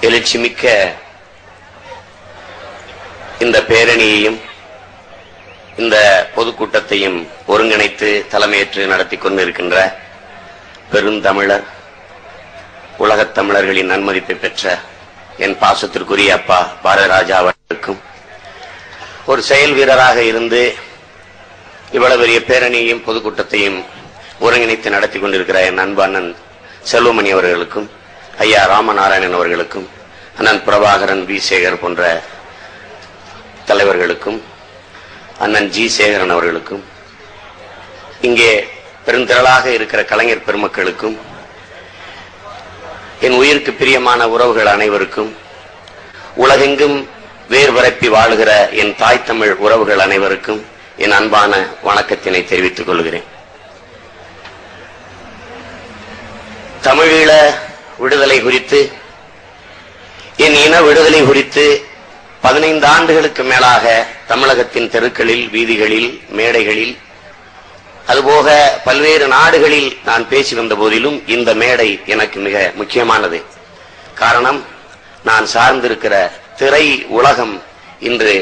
எழுச்சிமிக்க இந்த பேரணியையும் இந்த பொதுக்கூட்டத்தையும் ஒருங்கிணைத்து தலைமையேற்று நடத்தி கொண்டிருக்கின்ற பெருந்தமிழர், உலகத் தமிழர்களின் நன்மதிப்பை பெற்ற என் பாசத்திற்குரிய அப்பா பாரதிராஜா அவர்களுக்கும், ஒரு செயல் வீரராக இருந்து இவ்வளவு பெரிய பேரணியையும் பொதுக்கூட்டத்தையும் ஒருங்கிணைத்து நடத்தி கொண்டிருக்கிற என் அன்பு அண்ணன் செல்வமணி அவர்களுக்கும், ஐயா ராமநாராயணன் அவர்களுக்கும், அண்ணன் பிரபாகரன், வி சேகர் போன்ற தலைவர்களுக்கும், அண்ணன் ஜி சேகரன் அவர்களுக்கும், இங்கே பெருந்திரளாக இருக்கிற கலைஞர் பெருமக்களுக்கும், என் உயிருக்கு பிரியமான உறவுகள் அனைவருக்கும், உலகெங்கும் வேர் பரப்பி வாழுகிற என் தாய் தமிழ் உறவுகள் அனைவருக்கும் என் அன்பான வணக்கத்தினை தெரிவித்துக் கொள்கிறேன். தமிழீழ விடுதலை குறித்து, என் இன விடுதலை குறித்து 15 ஆண்டுகளுக்கு மேலாக தமிழகத்தின் தெருக்களில், வீதிகளில், மேடைகளில், அதுபோக பல்வேறு நாடுகளில் நான் பேசி வந்த போதிலும் இந்த மேடை எனக்கு மிக முக்கியமானது. காரணம், நான் சார்ந்திருக்கிற திரை உலகம் இன்று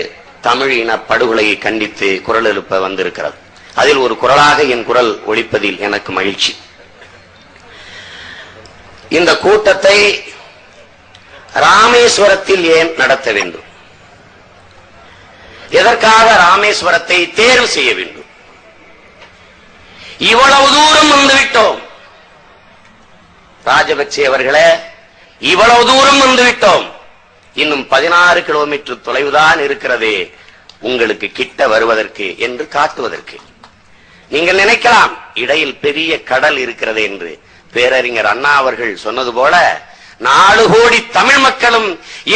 தமிழ் இன படுகொலையை கண்டித்து குரல் எழுப்ப வந்திருக்கிறது. அதில் ஒரு குரலாக என் குரல் ஒலிப்பதில் எனக்கு மகிழ்ச்சி. இந்த கூட்டத்தை ராமேஸ்வரத்தில் ஏன் நடத்த வேண்டும்? எதற்காக ராமேஸ்வரத்தை தேர்வு செய்ய வேண்டும்? இவ்வளவு தூரம் வந்துவிட்டோம் ராஜபக்சே அவர்களே, இவ்வளவு தூரம் வந்துவிட்டோம். இன்னும் 16 கிலோமீட்டர் தொலைவுதான் இருக்கிறதே உங்களுக்கு கிட்ட வருவதற்கு என்று காட்டுவதற்கு. நீங்கள் நினைக்கலாம் இடையில் பெரிய கடல் இருக்கிறது என்று. பேரறிஞர் அண்ணா அவர்கள் சொன்னது போல 4 கோடி தமிழ் மக்களும்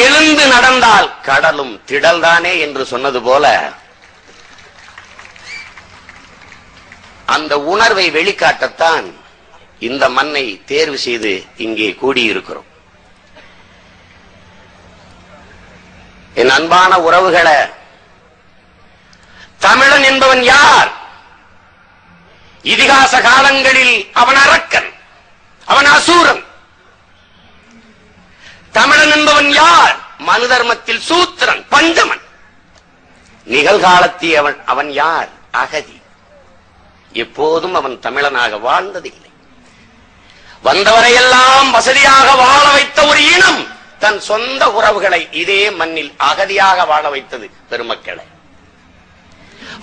எழுந்து நடந்தால் கடலும் திடல்தானே என்று சொன்னது போல அந்த உணர்வை வெளிக்காட்டத்தான் இந்த மண்ணை தேர்வு செய்து இங்கே கூடியிருக்கிறோம். என் அன்பான உறவுகளை, தமிழன் என்பவன் யார்? இதிகாச காலங்களில் அவன் அரக்கன், அவன் அசூரன். தமிழன் என்பவன் யார்? மனு தர்மத்தில் சூத்திரன், பஞ்சமன். நிகழ்காலத்தில் அவன் யார்? அகதி. எப்போதும் அவன் தமிழனாக வாழ்ந்ததில்லை. வந்தவரையெல்லாம் வசதியாக வாழ வைத்த ஒரு இனம் தன் சொந்த உறவுகளை இதே மண்ணில் அகதியாக வாழ வைத்தது பெருமக்களை.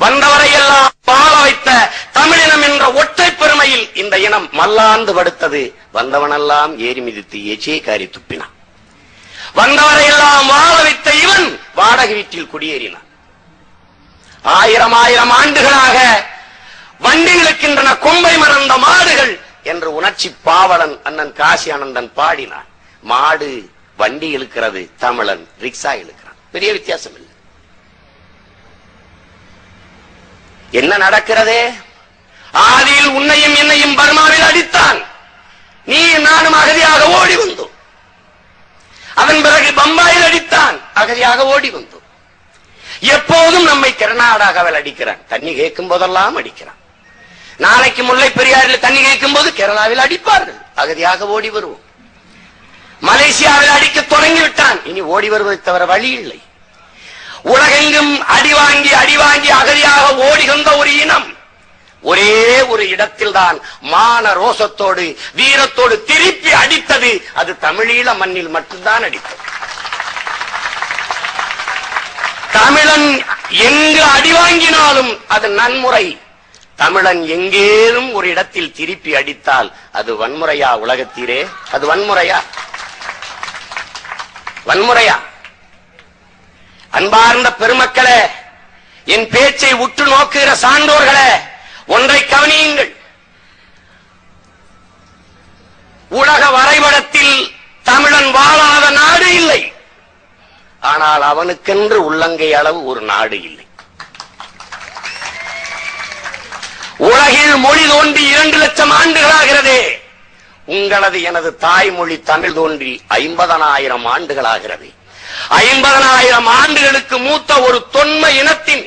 வந்தவரையெல்லாம் வாழ வைத்த தமிழினம் என்ற ஒற்றை பெருமையில் இந்த இனம் மல்லாந்து படுத்தது. வந்தவனெல்லாம் ஏறி மிதித்து ஏச்சே காரி துப்பினான். வந்தவரையெல்லாம் வாழ வைத்த இவன் வாடகை வீட்டில் குடியேறினான். 1000 ஆண்டுகளாக வண்டி இழுக்கின்றன கொம்பை மறந்த மாடுகள் என்று உணர்ச்சி பாவலன் அண்ணன் காசி ஆனந்தன் பாடினான். மாடு வண்டி இழுக்கிறது, தமிழன் ரிக்ஷா இழுக்கிறான். பெரிய வித்தியாசம் இல்லை. என்ன நடக்கிறதே? ஆதியில் உன்னையும் என்னையும் பர்மாவில் அடித்தான். நீ நானும் அகதியாக ஓடி வந்தோம். அதன் பிறகு பம்பாயில் அடித்தான், அகதியாக ஓடி வந்தோம். எப்போதும் நம்மை கர்நாடகாவில் அடிக்கிறான். தண்ணி கேட்கும் போதெல்லாம் அடிக்கிறான். நாளைக்கு முல்லை பெரியாறில் தண்ணி கேட்கும் போது கேரளாவில் அடிப்பார்கள், அகதியாக ஓடி வருவோம். மலேசியாவில் அடிக்க தொடங்கிவிட்டான், இனி ஓடி வருவதை தவிர வழி இல்லை. உலகெங்கும் அடிவாங்கி அகதியாக ஓடி வந்த ஒரு இனம் ஒரே ஒரு இடத்தில் தான் மான ரோசத்தோடு வீரத்தோடு திருப்பி அடித்தது. அது தமிழீழ மண்ணில் மட்டும்தான் அடித்தது. தமிழன் எங்கு அடிவாங்கினாலும் அது நன்முறை. தமிழன் எங்கேனும் ஒரு இடத்தில் திருப்பி அடித்தால் அது வன்முறையா? உலகத்தீரே, அது வன்முறையா? வன்முறையா? அன்பார்ந்த பெருமக்களே, என் பேச்சை உற்று நோக்குகிற சான்றோர்களே, ஒன்றை கவனியுங்கள். உலக வரைபடத்தில் தமிழன் வாழாத நாடு இல்லை. ஆனால் அவனுக்கென்று உள்ளங்கை அளவு ஒரு நாடு இல்லை. உலகில் மொழி தோன்றி 2 லட்சம் ஆண்டுகளாகிறதே. உங்களது எனது தாய்மொழி தமிழ் தோன்றி 50,000 ஆண்டுகளாகிறது. 50,000 ஆண்டுகளுக்கு மூத்த ஒரு தொன்மை இனத்தின்,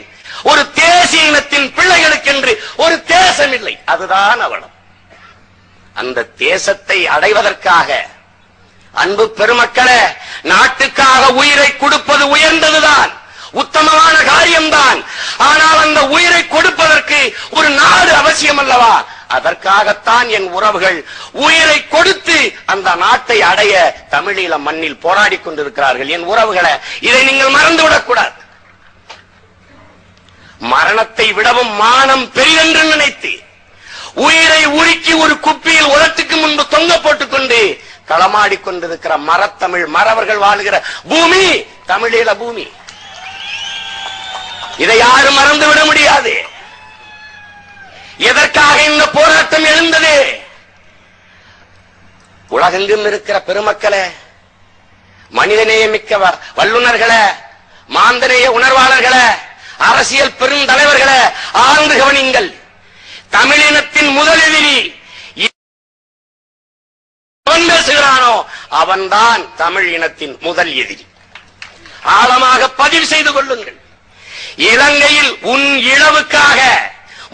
ஒரு தேசிய இனத்தின் பிள்ளைகளுக்கென்று ஒரு தேசம் இல்லை. அதுதான் அவலம். அந்த தேசத்தை அடைவதற்காக அன்பு பெருமக்களே, நாட்டுக்காக உயிரை கொடுப்பது உயர்ந்ததுதான், உத்தமமான காரியம்தான். ஆனால் அந்த உயிரை கொடுப்பதற்கு ஒரு நாடு அவசியம் அல்லவா? அதற்காகத்தான் என் உறவுகள் உயிரை கொடுத்து அந்த நாட்டை அடைய தமிழீழ மண்ணில் போராடி கொண்டிருக்கிறார்கள். என் உறவுகளை, இதை நீங்கள் மறந்துவிடக் கூடாது. மரணத்தை விடவும் மானம் பெரிதென்று நினைத்து உயிரை உருக்கி ஒரு குப்பியில் உரத்துக்கு முன்பு தொங்க போட்டுக் கொண்டு களமாடிக் கொண்டிருக்கிற மரத்தமிழ் மறவர்கள் வாழ்கிற பூமி தமிழீழ பூமி. இதை யாரும் மறந்துவிட முடியாது. எதற்காக இந்த போராட்டம் எழுந்தது? உலகெங்கும் இருக்கிற பெருமக்களே, மனிதநேயமிக்க வல்லுநர்களே, மாந்தநேய உணர்வாளர்களே, அரசியல் பெருந்தலைவர்களே, ஆழ்ந்து கவனிங்கள். தமிழினத்தின் முதல் எதிரி அவன் பேசுகிறானோ அவன்தான் தமிழ் இனத்தின் முதல் எதிரி. ஆழமாக பதிவு செய்து கொள்ளுங்கள். இலங்கையில் உன் இழவுக்காக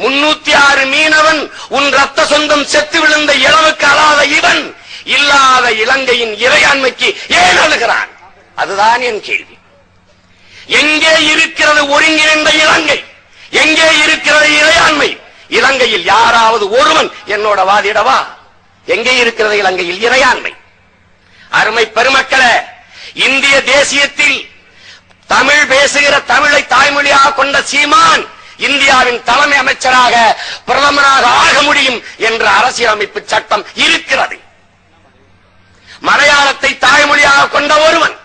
306 மீனவன் உன் ரத்த சொந்தம் செத்து விழுந்த இழவுக்கு அழாத இவன் இல்லாத இலங்கையின் இறையாண்மைக்கு ஏன் அழுகிறான்? அதுதான் என் கேள்வி. எங்கே இருக்கிறது ஒருங்கிணைந்த இலங்கை? எங்கே இருக்கிறது இறையாண்மை? இலங்கையில் யாராவது ஒருவன் என்னோட வாதிடவா? எங்கே இருக்கிறது இலங்கையில் இறையாண்மை? அருமை பெருமக்களே, இந்திய தேசியத்தில் தமிழ் பேசுகிற, தமிழை தாய்மொழியாக கொண்ட சீமான் இந்தியாவின் தலைமை அமைச்சராக பிரதமராக ஆக முடியும் என்ற அரசியலமைப்பு சட்டம் இருக்கிறது. மலையாளத்தை தாய்மொழியாக கொண்ட ஒருவன்,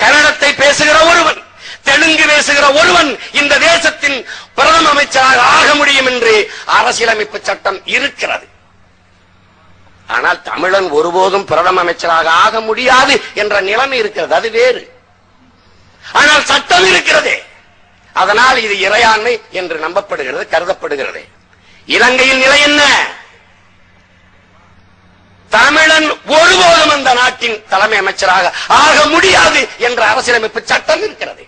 கன்னடத்தை பேசுகிற ஒருவன், தெலுங்கு பேசுகிற ஒருவன் இந்த தேசத்தின் பிரதம அமைச்சராக ஆக முடியும் என்று அரசியலமைப்பு சட்டம் இருக்கிறது. ஆனால் தமிழன் ஒருபோதும் பிரதம அமைச்சராக ஆக முடியாது என்ற நிலைமை இருக்கிறது. அது வேறு. ஆனால் சட்டம் இருக்கிறது. அதனால் இது இறையாண்மை என்று நம்பப்படுகிறது, கருதப்படுகிறது. இலங்கையின் நிலை என்ன? தமிழன் ஒருபோதும் அந்த நாட்டின் தலைமை அமைச்சராக ஆக முடியாது என்ற அரசியலமைப்பு சட்டம் இருக்கிறது.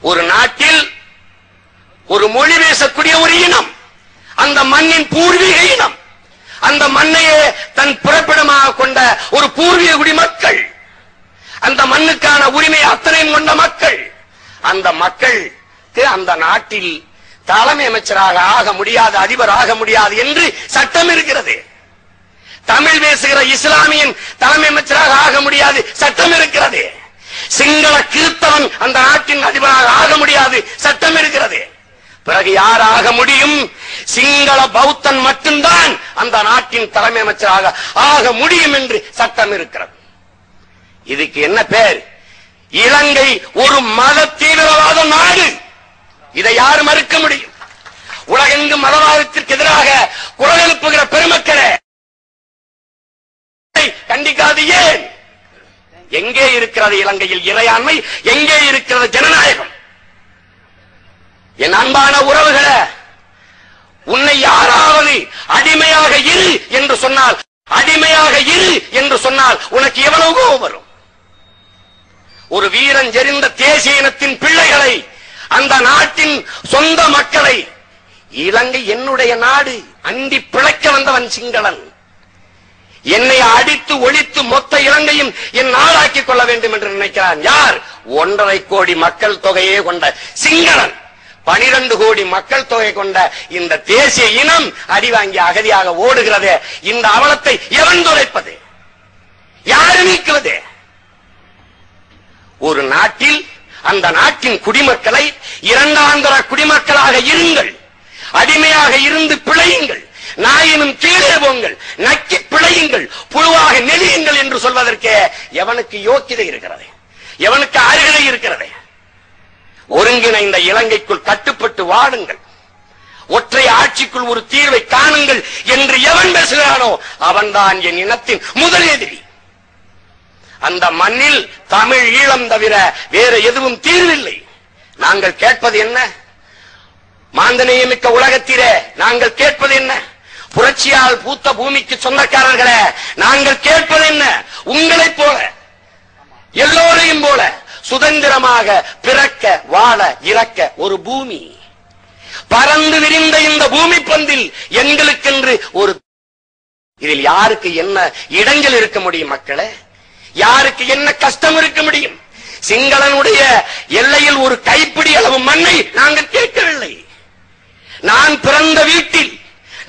ஒரு நாட்டில் ஒரு மொழி பேசக்கூடிய ஒரு இனம், அந்த மண்ணின் பூர்வீக இனம், அந்த மண்ணையே தன் பிறப்பிடமாக கொண்ட ஒரு பூர்வீக குடிமக்கள், அந்த மண்ணுக்கான உரிமை அத்தனையும் கொண்ட மக்கள், அந்த மக்களுக்கு அந்த நாட்டில் தலைமை அமைச்சராக ஆக முடியாது, அதிபர் ஆக முடியாது என்று சட்டம் இருக்கிறது. தமிழ் பேசுகிற இஸ்லாமியன் தலைமை அமைச்சராக ஆக முடியாது, சட்டம் இருக்கிறது. சிங்கள கிறிஸ்தவன் அந்த நாட்டின் அதிபராக ஆக முடியாது, சட்டம் இருக்கிறது. பிறகு யார் ஆக முடியும்? சிங்கள பௌத்தன் மட்டும்தான் அந்த நாட்டின் தலைமை அமைச்சராக ஆக முடியும் என்று சட்டம் இருக்கிறது. இதுக்கு என்ன பேர்? இலங்கை ஒரு மத தீவிரவாத நாடு. இதை யார் மறுக்க முடியும்? உலகெங்கும் மதவாதத்திற்கு எதிராக குரல் எழுப்புகிற பெருமக்களே, கண்டிக்காது ஏன்? எங்கே இருக்கிறது இலங்கையில் இறையாண்மை? எங்கே இருக்கிறது ஜனநாயகம்? என் அன்பான உறவுகளே, உன்னை யாராவது அடிமையாக இரு என்று சொன்னால், அடிமையாக இரு என்று சொன்னால் உனக்கு எவ்வளவு கோபம் வரும்? ஒரு வீரன் எறிந்த தேசிய இனத்தின் பிள்ளைகளை, அந்த நாட்டின் சொந்த மக்களை, இலங்கை என்னுடைய நாடு, அண்டி பிழைக்க வந்தவன் சிங்களன், என்னை அடித்து ஒழித்து மொத்த இலங்கையும் என் நாடாக்கிக் கொள்ள வேண்டும் என்று நினைக்கிறான். யார்? 1.5 கோடி மக்கள் தொகையே கொண்ட சிங்களன். 12 கோடி மக்கள் தொகை கொண்ட இந்த தேசிய இனம் அடி வாங்கி அகதியாக ஓடுகிறது. இந்த அவலத்தை எவன் துடைப்பது? யாரு நீக்குவது? ஒரு நாட்டில் அந்த நாட்டின் குடிமக்களை இரண்டாந்தர குடிமக்களாக இருங்கள், அடிமையாக இருந்து பிழையுங்கள், நாயினும் கீழே போங்கள், நக்கி பிழையுங்கள், புழுவாக நெளியுங்கள் என்று சொல்வதற்கு எவனுக்கு யோக்கியதை இருக்கிறது? எவனுக்கு அருகதை இருக்கிறது? ஒருங்கிணைந்த இலங்கைக்குள் கட்டுப்பட்டு வாடுங்கள், ஒற்றை ஆட்சிக்குள் ஒரு தீர்வை காணுங்கள் என்று எவன் பேசுகிறானோ அவன்தான் என் இனத்தின் முதல் எதிரி. அந்த மண்ணில் தமிழ் ஈழம் தவிர வேற எதுவும் தீர்வில்லை. நாங்கள் கேட்பது என்ன? மாந்தநேயமிக்க உலகத்திலே நாங்கள் கேட்பது என்ன? புரட்சியால் பூத்த பூமிக்கு சொந்தக்காரர்களே, நாங்கள் கேட்பது என்ன? உங்களைப் போல, எல்லோரையும் போல சுதந்திரமாக பிறக்க, வாழ, இறக்க ஒரு பூமி, பறந்து விரிந்த இந்த பூமி பந்தில் எங்களுக்கென்று ஒரு இதில் யாருக்கு என்ன இடைஞ்சல் இருக்க முடியும்? மக்களே, யாருக்கு என்ன கஷ்டம் இருக்க முடியும்? சிங்களனுடைய எல்லையில் ஒரு கைப்பிடி அளவு மண்ணை நாங்கள் கேட்கவில்லை. நான் பிறந்த வீட்டில்,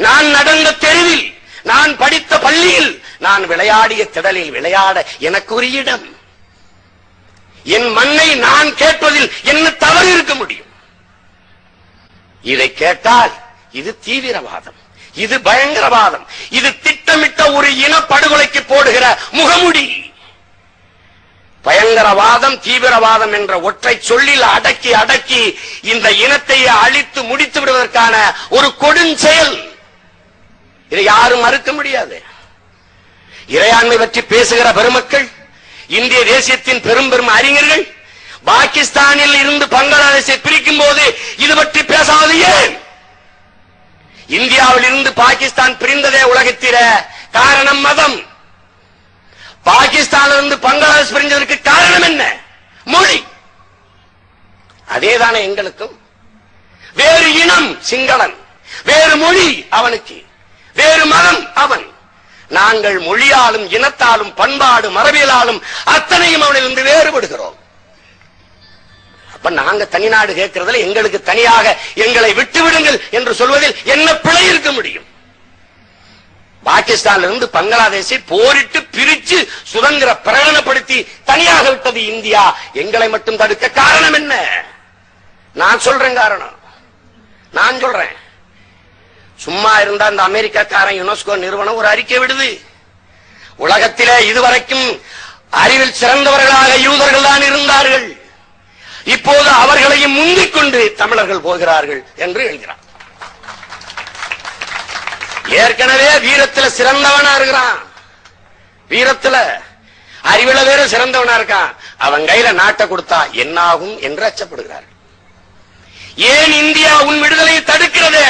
நான் நடந்த தெருவில், நான் படித்த பள்ளியில், நான் விளையாடிய திடலில் விளையாட எனக்கு ஒரு இடம். என் மண்ணை நான் கேட்பதில் என்ன தவறு இருக்க முடியும்? இதை கேட்டால் இது தீவிரவாதம், இது பயங்கரவாதம், இது திட்டமிட்ட ஒரு இனப்படுகொலைக்கு போடுகிற முகமுடி. பயங்கரவாதம், தீவிரவாதம் என்ற ஒற்றை சொல்லில் அடக்கி அடக்கி இந்த இனத்தை அழித்து முடித்து விடுவதற்கான ஒரு கொடுஞ்செயல். இதை யாரும் மறுக்க முடியாது. இறையாண்மை பற்றி பேசுகிற பெருமக்கள், இந்திய தேசியத்தின் பெரும் பெரும் அறிஞர்கள் பாகிஸ்தானில் இருந்து பங்களாதேஷை பிரிக்கும் போது இது பற்றி பேசாது ஏன்? இந்தியாவில் இருந்து பாகிஸ்தான் பிரிந்ததே உலகத்தில காரணம் மதம். பாகிஸ்தானிலிருந்து பங்களாதேஷ் பிரிஞ்சதற்கு காரணம் என்ன? மொழி. அதேதானே எங்களுக்கும். வேறு இனம் சிங்களன், வேறு மொழி அவனுக்கு, வேறு மதம் அவன். நாங்கள் மொழியாலும் இனத்தாலும் பண்பாடு மரபியலாலும் அத்தனையும் அவனிலிருந்து வேறுபடுகிறோம். அப்ப நாங்க தனிநாடு கேட்கிறதுல எங்களுக்கு தனியாக எங்களை விட்டுவிடுங்கள் என்று சொல்வதில் என்ன பிழை இருக்க முடியும்? பாகிஸ்தானில் இருந்து பங்களாதேஷை போரிட்டு பிரிச்சு சுதந்திர பிரகடனப்படுத்தி தனியாக விட்டது இந்தியா. எங்களை மட்டும் தடுக்க காரணம் என்ன? நான் சொல்றேன் காரணம். நான் சொல்றேன். சும்மா இருந்தா இந்த அமெரிக்காக்காரன் யுனெஸ்கோ நிறுவனம் ஒரு அறிக்கை விடுது. உலகத்திலே இதுவரைக்கும் அறிவில் சிறந்தவர்களாக யூதர்கள் தான் இருந்தார்கள், இப்போது அவர்களையும் முந்திக் கொண்டு தமிழர்கள் போகிறார்கள் என்று எழுதுகிறார். ஏற்கனவே வீரத்துல சிறந்தவனா இருக்கிறான், வீரத்துல அறிவில வேற சிறந்தவனா இருக்கான். அவன் கையில நாட்டை கொடுத்தா என்ன ஆகும் என்று அச்சப்படுகிறார்கள். ஏன் இந்தியா உன் விடுதலையை தடுக்கிறது?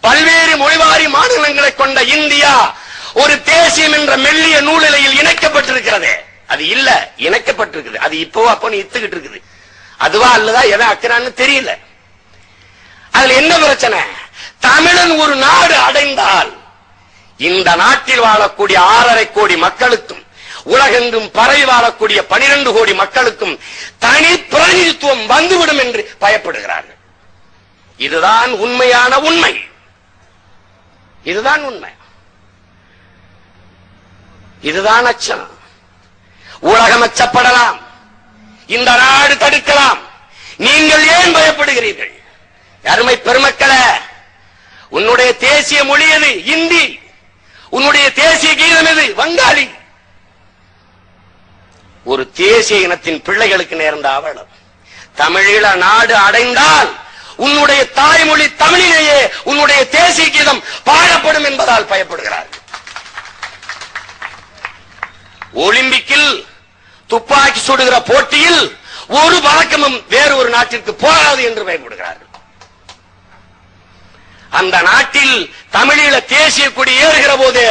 பல்வேறு மொழிவாரி மாநிலங்களை கொண்ட இந்தியா ஒரு தேசியம் என்ற மெல்லிய நூலிலையில் இணைக்கப்பட்டிருக்கிறது. அது இல்ல, இணைக்கப்பட்டிருக்குது. அது இப்போ அப்போ இத்துக்கிட்டு இருக்குது. அதுவா அல்லதா எதை அக்கிறான்னு தெரியல. அதுல என்ன பிரச்சனை? தமிழன் ஒரு நாடு அடைந்தால் இந்த நாட்டில் வாழக்கூடிய 6.5 கோடி மக்களுக்கும் உலகெங்கும் பரவி வாழக்கூடிய 12 கோடி மக்களுக்கும் தனி பிரதிநிதித்துவம் வந்துவிடும் என்று பயப்படுகிறார்கள். இதுதான் உண்மையான உண்மை. இதுதான் உண்மை. இதுதான் அச்சம். உலகம் அச்சப்படலாம், இந்த நாடு தடுக்கலாம். நீங்கள் ஏன் பயப்படுகிறீர்கள்? அருமை பெருமக்களே, உன்னுடைய தேசிய மொழி எது? இந்தி. உன்னுடைய தேசிய கீதம் எது? வங்காளி. ஒரு தேசிய இனத்தின் பிள்ளைகளுக்கு நேர்ந்த அவலம். தமிழீழ நாடு அடைந்தால் உன்னுடைய தாய்மொழி தமிழிலேயே உன்னுடைய தேசிய கீதம் பாடப்படும் என்பதால் பயப்படுகிறார்கள். ஒலிம்பிக்கில் துப்பாக்கி சுடுகிற போட்டியில் ஒரு பதக்கமும் வேறு ஒரு நாட்டிற்கு போகாது என்று பயப்படுகிறார்கள். அந்த நாட்டில் தமிழீழ தேசிய கொடி ஏறுகிற போது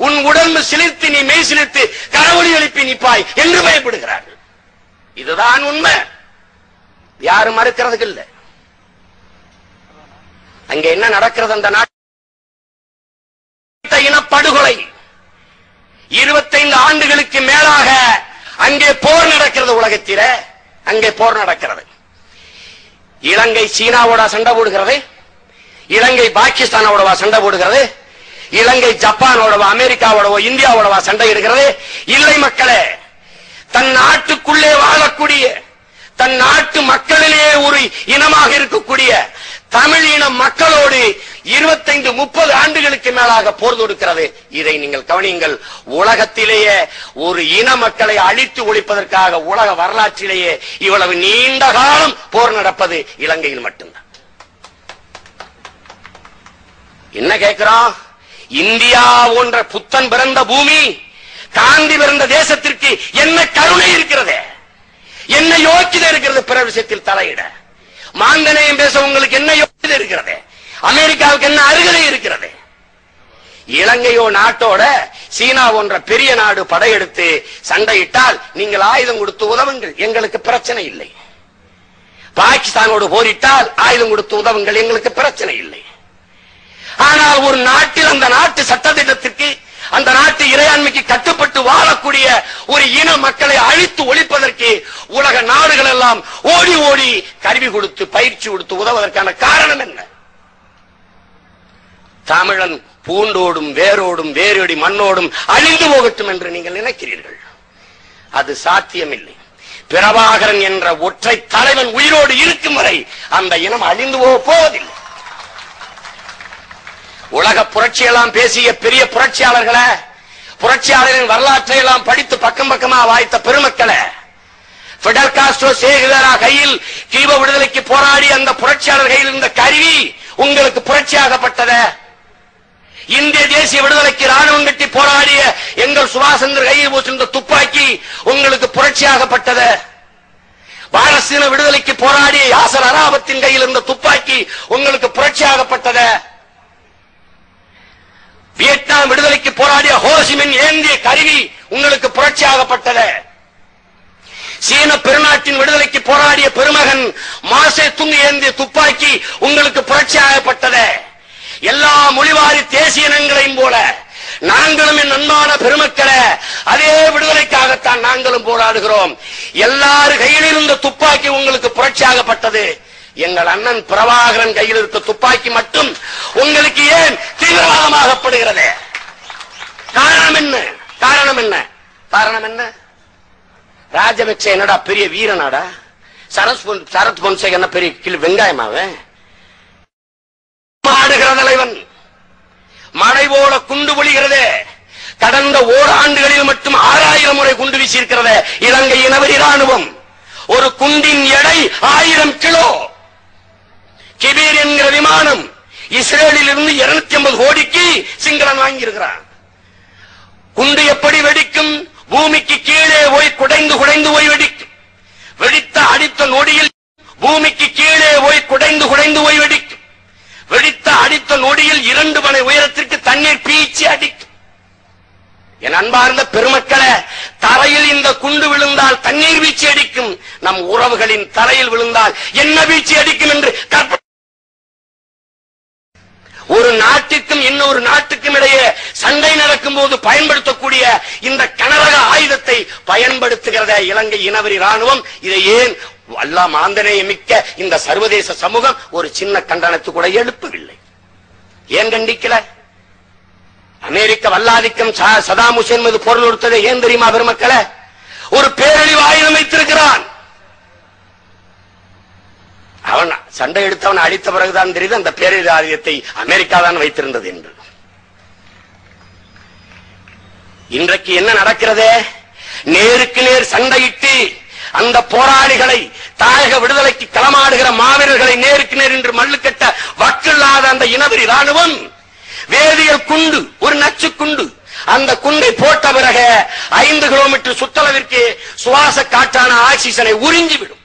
உன் உடம்பு சிலிர்த்து நீ மெய் சிலிர்த்து கரவொலி எழுப்பி நிற்பாய் என்று பயப்படுகிறார்கள். இதுதான் உண்மை. யாரும் மறுக்கிறதுக்கு இல்லை. அங்கே என்ன நடக்கிறது? அந்த நாட்டு இனப்படுகொலை. 25 ஆண்டுகளுக்கு மேலாக அங்கே போர் நடக்கிறது. உலகத்தில அங்கே போர் நடக்கிறது. இலங்கை சீனாவோட சண்டை போடுகிறது, இலங்கை பாகிஸ்தானோடவா சண்டை போடுகிறது, இலங்கை ஜப்பானோடவா அமெரிக்காவோடவா இந்தியாவோடவா சண்டை இடுகிறது? இல்லை மக்களே. தன் நாட்டுக்குள்ளே வாழக்கூடிய தன் நாட்டு மக்களிலே ஒரு இனமாக இருக்கக்கூடிய தமிழ் இன மக்களோடு 25-30 ஆண்டுகளுக்கு மேலாக போர் தொடுக்கிறது. இதை நீங்கள் கவனியுங்கள். உலகத்திலேயே ஒரு இன மக்களை அழித்து ஒழிப்பதற்காக உலக வரலாற்றிலேயே இவ்வளவு நீண்ட காலம் போர் நடப்பது இலங்கையில் மட்டும்தான். என்ன கேட்கிறோம்? இந்தியா போன்ற புத்தன் பிறந்த பூமி, காந்தி பிறந்த தேசத்திற்கு என்ன கருணை இருக்கிறது? என்ன யோக்கியதை இருக்கிறது? பிற விஷயத்தில் தலையிட மாந்தனையும் பேச உங்களுக்கு என்ன யோக்கியதை இருக்கிறது? அமெரிக்காவுக்கு என்ன அருகதை இருக்கிறது? இலங்கையோ நாட்டோட சீனா போன்ற பெரிய நாடு படையெடுத்து சண்டையிட்டால் நீங்கள் ஆயுதம் கொடுத்து உதவுங்கள், எங்களுக்கு பிரச்சனை இல்லை. பாகிஸ்தானோடு போரிட்டால் ஆயுதம் கொடுத்து உதவுங்கள், எங்களுக்கு பிரச்சனை இல்லை. ஆனால் ஒரு நாட்டில் அந்த நாட்டு சட்டத்திட்டத்திற்கு அந்த நாட்டு இறையாண்மைக்கு கட்டுப்பட்டு வாழக்கூடிய ஒரு இன மக்களை அழித்து ஒழிப்பதற்கு உலக நாடுகள் எல்லாம் ஓடி ஓடி கருவி கொடுத்து பயிற்சி கொடுத்து உதவுவதற்கான காரணம் என்ன? தமிழன் பூண்டோடும் வேரோடும் வேரடி மண்ணோடும் அழிந்து போகட்டும் என்று நீங்கள் நினைக்கிறீர்கள். அது சாத்தியமில்லை. பிரபாகரன் என்ற ஒற்றை தலைவன் உயிரோடு இருக்கும் வரை அந்த இனம் அழிந்து போவதில்லை. உலக புரட்சியெல்லாம் பேசிய பெரிய புரட்சியாளர்களை, புரட்சியாளரின் வரலாற்றை எல்லாம் படித்து பக்கம் பக்கமா வாய்த்த பெருமக்களை, பிடல் காஸ்ட்ரோ சேகுவேரா கையில் கியூப விடுதலைக்கு போராடி அந்த புரட்சியாளர் கையில் இருந்த கருவி உங்களுக்கு புரட்சியாகப்பட்டத? இந்திய தேசிய விடுதலைக்கு ராணுவம் கட்டி போராடிய எங்கள் சுபாஷ் சந்திர கையில் போட்டிருந்த துப்பாக்கி உங்களுக்கு புரட்சியாகப்பட்டத? பாலஸ்தீன விடுதலைக்கு போராடிய யாசர் அராபத்தின் கையில் இருந்த துப்பாக்கி உங்களுக்கு புரட்சியாகப்பட்டத? வியட்நாம் விடுதலைக்கு போராடிய ஹோசிமின் ஏந்திய கருவி உங்களுக்கு புரட்சியாகப்பட்டத? சீன பெருநாட்டின் விடுதலைக்கு போராடிய பெருமகன் மாசே துங் ஏந்திய துப்பாக்கி உங்களுக்கு புரட்சியாகப்பட்டத? எல்லா மொழிவாரி தேசிய இனங்களையும் போல நாங்களும் என் அன்பான பெருமக்களை அதே விடுதலைக்காகத்தான் நாங்களும் போராடுகிறோம். எல்லாரும் கையில் இருந்த துப்பாக்கி உங்களுக்கு புரட்சியாகப்பட்டது. எங்கள் அண்ணன் பிரபாகரன் கையில் இருக்க துப்பாக்கி மட்டும் உங்களுக்கு ஏன் தீவிரவாதமாகப்படுகிறது? காரணம் என்ன? காரணம் என்ன? காரணம் என்ன? ராஜபக்சே என்னடா பெரிய வீரனாடா? சரத் பொன்சேகா என்ன பெரிய கிளி வெங்காயமாவே? மாடுகிற தலைவன் மழை போல குண்டு பொழிகிறது. கடந்த ஓராண்டுகளில் மட்டும் 6000 முறை குண்டு வீசியிருக்கிறது இலங்கை இனவெறி ராணுவம். ஒரு குண்டின் எடை 1000 கிலோ. கிபீர் என்கிற விமானம் இஸ்ரேலில் இருந்து 250 கோடிக்கு சிங்களன் வாங்கியிருக்கிறான். குண்டு எப்படி வெடிக்கும்? பூமிக்கு கீழே போய் குடைந்து குடைந்து போய் வெடிக்கும். வெடித்த அடித்த நொடியில் பூமிக்கு கீழே போய் குடைந்து குடைந்து போய் வெடிக்கும். வெடித்த அடித்த நொடியில் 2 மணி உயரத்திற்கு தண்ணீர் பீச்சி அடிக்கும். என் அன்பார்ந்த பெருமக்களை, தரையில் இந்த குண்டு விழுந்தால் தண்ணீர் வீழ்ச்சி அடிக்கும். நம் உறவுகளின் தரையில் விழுந்தால் என்ன வீழ்ச்சி அடிக்கும் என்று கற்பனை. ஒரு நாட்டுக்கும் இன்னொரு நாட்டுக்கும் இடையே சண்டை நடக்கும் போது பயன்படுத்தக்கூடிய இந்த கனரக ஆயுதத்தை பயன்படுத்துகிறத இலங்கை இனவெறி ராணுவம். இதை ஏன் அல்லா மாந்தனைய மிக்க இந்த சர்வதேச சமூகம் ஒரு சின்ன கண்டனத்தை கூட எழுப்பவில்லை? ஏன் கண்டிக்கல? அமெரிக்க வல்லாதிக்கம் சதாம் ஹுசேன் மீது போர் நிறுத்ததை ஏன் தெரியுமா பெருமக்களை? ஒரு பேரழிவு ஆயுதம் வைத்திருக்கிறான். அவன் சண்டை எடுத்தவன் அடித்த பிறகுதான் தெரியுது அந்த பேரழிவு ஆயுதத்தை அமெரிக்கா தான் வைத்திருந்தது என்று. இன்றைக்கு என்ன நடக்கிறது? நேருக்கு நேர் சண்டையிட்டு அந்த போராளிகளை, தாயக விடுதலைக்கு களமாடுகிற மாவீரர்களை நேருக்கு நேர் என்று மல்லுக்கட்ட வக்கில்லாத அந்த இனவெறி ராணுவம் வேதியியல் குண்டு, ஒரு நச்சு குண்டு, அந்த குண்டை போட்ட பிறகு 5 கிலோமீட்டர் சுற்றளவிற்கு சுவாச காற்றான ஆக்சிஜனை உறிஞ்சிவிடும்.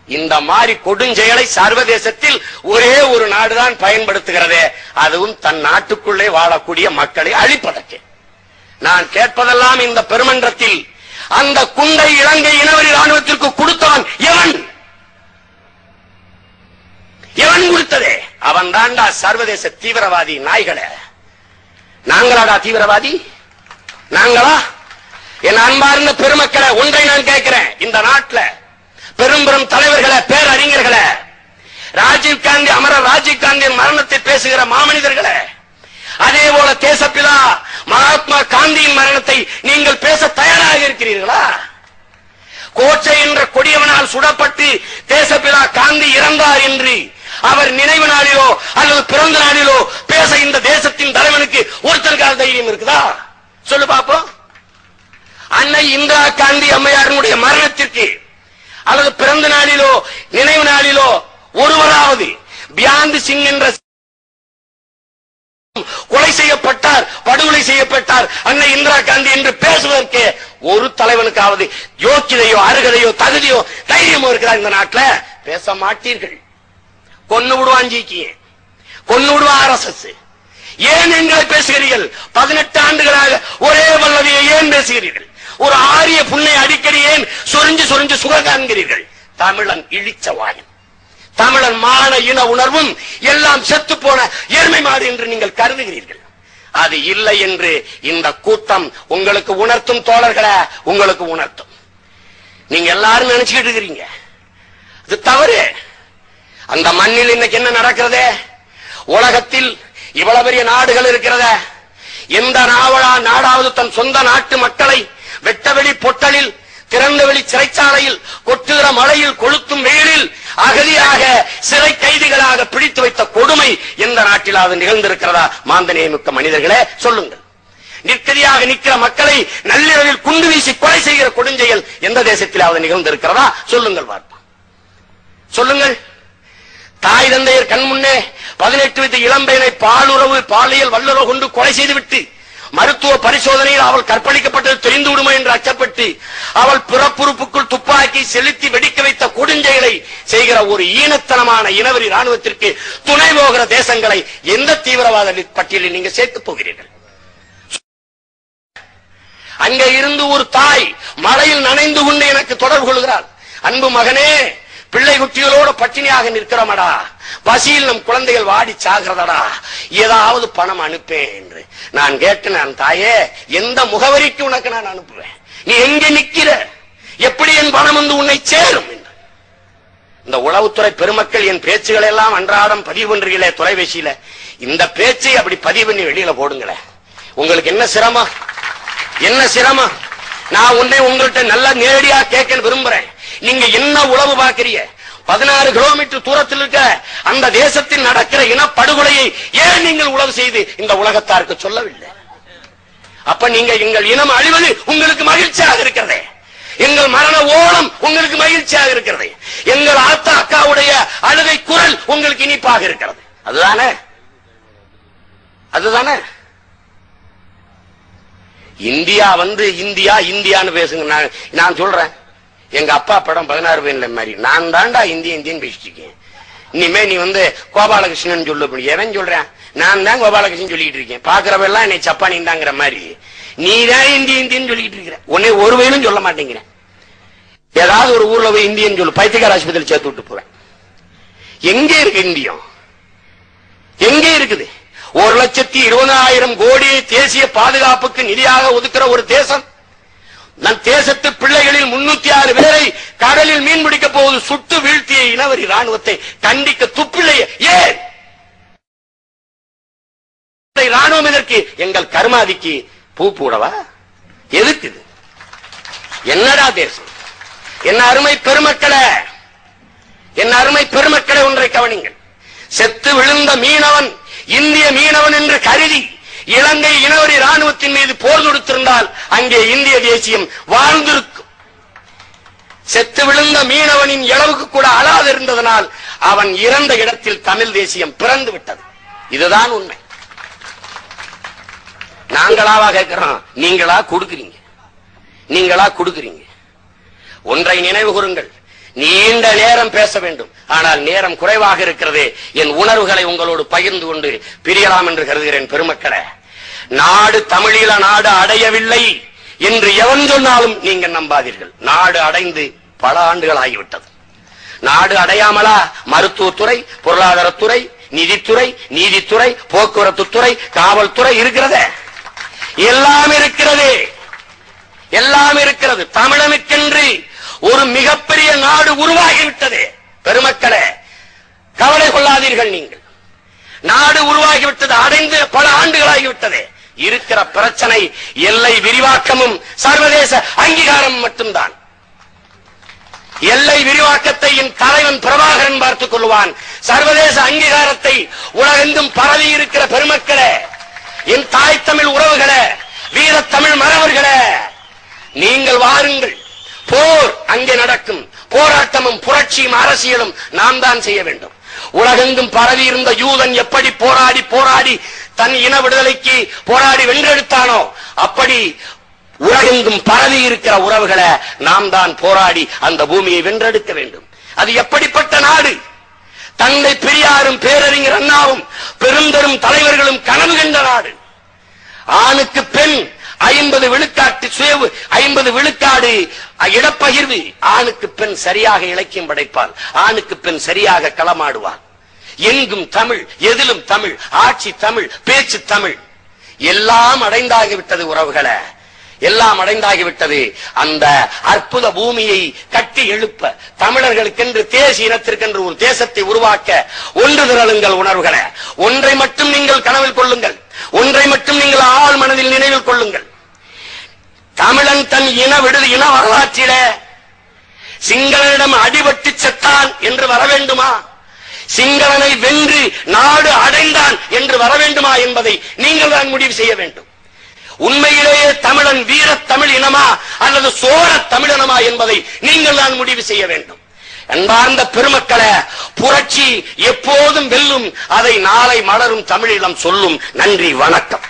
இந்த மாதிரி கொடுஞ்செயலை சர்வதேசத்தில் ஒரே ஒரு நாடுதான் பயன்படுத்துகிறது. அதுவும் தன் நாட்டுக்குள்ளே வாழக்கூடிய மக்களை அழிப்பதற்கு. நான் கேட்பதெல்லாம் இந்த பெருமன்றத்தில் அந்த குண்டை இலங்கை இனவெறி ராணுவத்திற்கு கொடுத்தவன் எவன்? எவன் கொடுத்ததே? அவன் தாண்டா சர்வதேச தீவிரவாதி. நாய்களே, நாங்களாடா தீவிரவாதி? நாங்களா? என் அன்பார்ந்த பெருமக்களை, ஒன்றை நான் கேட்கிறேன். இந்த நாட்டில் பெரும் பெரும் தலைவர்களை, பேரறிஞர்களை, ராஜீவ்காந்தி, அமரர் ராஜீவ்காந்தியின் மரணத்தை பேசுகிற மாமனிதர்களை, அதே போல தேசப்பிதா மகாத்மா காந்தியின் மரணத்தை நீங்கள் பேச தயாராக இருக்கிறீர்களா? கோச்சை என்ற கொடியவனால் சுடப்பட்டு தேசப்பிதா காந்தி இறந்தார் என்று அவர் நினைவு நாளிலோ அல்லது பிறந்த நாளிலோ பேச இந்த தேசத்தின் தலைவனுக்கு ஒருத்தருக்கான தைரியம் இருக்குதா? சொல்லு பாப்போம். அன்னை இந்திரா காந்தி அம்மையாருடைய மரணத்திற்கு அல்லது பிறந்த நாளிலோ நினைவு நாளிலோ ஒருவராவது பியாந்த் சிங் என்ற கொலை செய்யப்பட்டார், படுகொலை செய்யப்பட்டார் அன்னை இந்திரா காந்தி என்று பேசுவதற்கு ஒரு தலைவனுக்காவது யோக்கியதையோ அருகதையோ தகுதியோ தைரியமோ இருக்கிறார் இந்த நாட்டில்? பேச மாட்டீர்கள். கொன்னு விடுவான் ஜிக்கிய, கொன்னு விடுவான் RSS. ஏன் எங்களை பேசுகிறீர்கள்? 18 ஆண்டுகளாக ஒரே வல்லவியை ஏன் பேசுகிறீர்கள்? ஒரு ஆரிய புண்ணை அடிக்கடி ஏன் சொரிஞ்சு சொரிஞ்சு சுக காண்கிறீர்கள்? தமிழன் இழிச்ச வாயன், தமிழன் மான இன உணர்வும் எல்லாம் செத்து போன எருமை மாடு என்று நீங்கள் கருதுகிறீர்கள். அது இல்லை என்று இந்த கூட்டம் உங்களுக்கு உணர்த்தும் தோழர்களே, உங்களுக்கு உணர்த்தும். நீங்க எல்லாரும் நினைச்சுக்கிட்டு இருக்கிறீங்க, அது தவறு. அந்த மண்ணில் இன்னைக்கு என்ன நடக்கிறது? உலகத்தில் இவ்வளவு பெரிய நாடுகள் இருக்கிறத, எந்த நாடாவது தன் சொந்த நாட்டு மக்களை வெட்டவெளி பொட்டலில், திறந்தவெளி சிறைச்சாலையில், கொட்டுகிற மழையில், கொளுத்தும் வெயிலில் அகதியாக சிறை கைதிகளாக பிடித்து வைத்த கொடுமை எந்த நாட்டிலாவது நிகழ்ந்திருக்கிறதா? மாந்தநேயமிக்க மனிதர்களே சொல்லுங்கள். நிற்கதியாக நிற்கிற மக்களை நள்ளிரவில் குண்டு வீசி கொலை செய்கிற கொடுஞ்செயல் எந்த தேசத்திலாவது நிகழ்ந்திருக்கிறதா? சொல்லுங்கள் பார்ப்போம், சொல்லுங்கள். தாய் தந்தையர் கண் முன்னே 18 வயது இளம்பெயனை பாலுறவு பாலியல் வல்லுறவு கொண்டு கொலை செய்துவிட்டு மருத்துவ பரிசோதனையில் அவள் கற்பழிக்கப்பட்டது தெரிந்து விடுமோ என்று அச்சப்பட்டு அவள் பிறப்புறுப்புக்குள் துப்பாக்கி செலுத்தி வெடிக்க வைத்த கொடுஞ்செயலை செய்கிற ஒரு ஈனத்தனமான இனவெறி ராணுவத்திற்கு துணை போகிற தேசங்களை எந்த தீவிரவாத பட்டியலில் நீங்க சேர்த்து போகிறீர்கள்? அங்கே இருந்து ஒரு தாய் மழையில் நனைந்து கொண்டு எனக்கு தொடர்பு கொள்கிறாள். அன்பு மகனே, பிள்ளை குட்டிகளோடு பட்டினியாக நிற்கிறோமடா, பசியில் நம் குழந்தைகள் வாடி சாகிறதடா, ஏதாவது பணம் அனுப்பேன் என்று நான் கேட்டேன். தாயே, எந்த முகவரிக்கு உனக்கு நான் அனுப்புவேன்? நீ எங்கே நிற்கிற? எப்படி என் பணம் வந்து உன்னை சேரும் என்று. இந்த உளவுத்துறை பெருமக்கள் என் பேச்சுகளை எல்லாம் அன்றாடம் பதிவு பண்றீங்களே தொலைபேசியில, இந்த பேச்சை அப்படி பதிவு பண்ணி வெளியில போடுங்களேன். உங்களுக்கு என்ன சிரமம்? என்ன சிரமம்? நான் உன்னை உங்கள்கிட்ட நல்லா நேரடியா கேட்க விரும்புறேன். நீங்க என்ன உளவு பார்க்கிறீங்க? 16 கிலோமீட்டர் தூரத்தில் இருக்க அந்த தேசத்தில் நடக்கிற இனப்படுகொலையை ஏன் நீங்கள் உளவு செய்து இந்த உலகத்தாருக்கு சொல்லவில்லை? அப்ப நீங்க எங்கள் இனம் அழிவது உங்களுக்கு மகிழ்ச்சியாக இருக்கிறதே, எங்கள் மரண ஓலம் உங்களுக்கு மகிழ்ச்சியாக இருக்கிறது, எங்கள் ஆத்தா அக்காவுடைய அழுகை குரல் உங்களுக்கு இனிப்பாக இருக்கிறது. அதுதானே? அதுதானே? இந்தியா வந்து இந்தியா இந்தியான்னு பேசுங்க. நான் சொல்றேன், எங்க அப்பா படம் 16 பேர்ல மாதிரி நான் தாண்டா இந்தியன் பேசிட்டு இருக்கேன். இனிமே நீ வந்து கோபாலகிருஷ்ணன் சொல்லு. எவன் சொல்றேன்? நான் தான் கோபாலகிருஷ்ணன் சொல்லிட்டு இருக்கேன். பாக்குறவ எல்லாம் என்னை சப்பானின் தாங்கிற மாதிரி நீ தான் இந்தியன் சொல்லிட்டு இருக்கிற. உன்னை ஒரு வயலும் சொல்ல மாட்டேங்கிறேன். ஏதாவது ஒரு ஊர்ல போய் இந்தியன் சொல்லு, பைத்தியக்கார ஆஸ்பத்திரி சேர்த்து விட்டு போறேன். எங்கே இருக்கு இந்தியம்? எங்கே இருக்குது? 1,20,000 கோடி தேசிய பாதுகாப்புக்கு நிதியாக ஒதுக்குற ஒரு தேசம், நம் தேசத்து பிள்ளைகளில் 306 பேரை கடலில் மீன் பிடிக்க போவது சுட்டு வீழ்த்திய இனவெறி ராணுவத்தை கண்டிக்க துப்பில்லையே. ஏன் ராணுவம் எதற்கு? எங்கள் கருமாதிக்கு பூ போடவா? எதுக்கு? என்னடா தேசம்? என்ன அருமை பெருமக்களே, என்ன அருமை பெருமக்களே, ஒன்றை கவனிங்கள். செத்து விழுந்த மீனவன் இந்திய மீனவன் என்று கருதி இலங்கை இனவெறி ராணுவத்தின் மீது போர் தொடுத்திருந்தால் அங்கே இந்திய தேசியம் வாழ்ந்திருக்கும். செத்து விழுந்த மீனவனின் இளவுக்கு கூட அழாது இருந்ததனால் அவன் இறந்த இடத்தில் தமிழ் தேசியம் பிறந்து விட்டது. இதுதான் உண்மை. நாங்களாவா கேட்கிறோம்? நீங்களா கொடுக்கிறீங்க, நீங்களா கொடுக்கிறீங்க. ஒன்றை நினைவு கூறுங்கள், நீண்ட நேரம் பேச வேண்டும், ஆனால் நேரம் குறைவாக இருக்கிறது. என் உணர்வுகளை உங்களோடு பகிர்ந்து கொண்டு பிரியலாம் என்று கருதுகிறேன். பெருமக்களே, நாடு தமிழீழ நாடு அடையவில்லை என்று எவன் சொன்னாலும் நீங்க நம்பாதீர்கள். நாடு அடைந்து பல ஆண்டுகள் ஆகிவிட்டது. நாடு அடையாமலா மருத்துவத்துறை, பொருளாதாரத்துறை, நிதித்துறை, நீதித்துறை, போக்குவரத்து துறை, காவல்துறை இருக்கிறது. எல்லாம் இருக்கிறது, எல்லாம் இருக்கிறது. தமிழனுக்கென்று ஒரு மிகப்பெரிய நாடு உருவாகிவிட்டது. பெருமக்களே, கவலை கொள்ளாதீர்கள். நீங்கள் நாடு உருவாகிவிட்டது, அடைந்து பல ஆண்டுகளாகிவிட்டது. இருக்கிற பிரச்சனை எல்லை விரிவாக்கமும் சர்வதேச அங்கீகாரம் மட்டும்தான். எல்லை விரிவாக்கத்தை என் தலைவன் பிரபாகரன் பார்த்துக் கொள்வான். சர்வதேச அங்கீகாரத்தை உலகெங்கும் பரவி இருக்கிற பெருமக்களே, என் தாய் தமிழ் உறவுகளே, வீர தமிழ் மறவர்களே, நீங்கள் வாருங்கள். போர் அங்கே நடக்கும். போராட்டமும் புரட்சியும் அரசியலும் நாம் தான் செய்ய வேண்டும். உலகெங்கும் பரவி இருந்த யூதன் எப்படி போராடி போராடி தன் இன விடுதலைக்கு போராடி வென்றெடுத்தானோ, அப்படி உலகெங்கும் பரவி இருக்கிற உறவுகளை நாம் தான் போராடி அந்த பூமியை வென்றெடுக்க வேண்டும். அது எப்படிப்பட்ட நாடு? தந்தை பெரியாரும் பேரறிஞர் அண்ணாவும் பெருந்தரும் தலைவர்களும் கனவு கண்ட நாடு. ஆணுக்கு பெண் 50 விழுக்காட்டு 50 விழுக்காடு இடப்பகிர்வு. ஆணுக்கு பெண் சரியாக இலக்கியம் படைப்பாள், ஆணுக்கு பெண் சரியாக களமாடுவாள். எங்கும் தமிழ், எதிலும் தமிழ், ஆட்சி தமிழ், பேச்சு தமிழ். எல்லாம் அடைந்தாகிவிட்டது உறவுகளை, எல்லாம் அடைந்தாகிவிட்டது. அந்த அற்புத பூமியை கட்டி எழுப்ப, தமிழர்களுக்கென்று தேசிய இனத்திற்கென்று ஒரு தேசத்தை உருவாக்க ஒன்று திரளுங்கள் உணர்வுகளை. ஒன்றை மட்டும் நீங்கள் கனவில் கொள்ளுங்கள், ஒன்றை மட்டும் நீங்கள் ஆழ் மனதில் நினைவில் கொள்ளுங்கள். தமிழன் தன் இன விடுதி இன வரலாற்றில சிங்களனிடம் அடிபட்டு செத்தான் என்று வர வேண்டுமா, சிங்களனை வென்று நாடு அடைந்தான் என்று வர வேண்டுமா என்பதை நீங்கள் தான் முடிவு செய்ய வேண்டும். உண்மையிலேயே தமிழன் வீர தமிழ் இனமா அல்லது சோழ தமிழினமா என்பதை நீங்கள் தான் முடிவு செய்ய வேண்டும். அன்பார்ந்த பெருமக்களே, புரட்சி எப்போதும் வெல்லும், அதை நாளை மலரும் தமிழீழம் சொல்லும். நன்றி, வணக்கம்.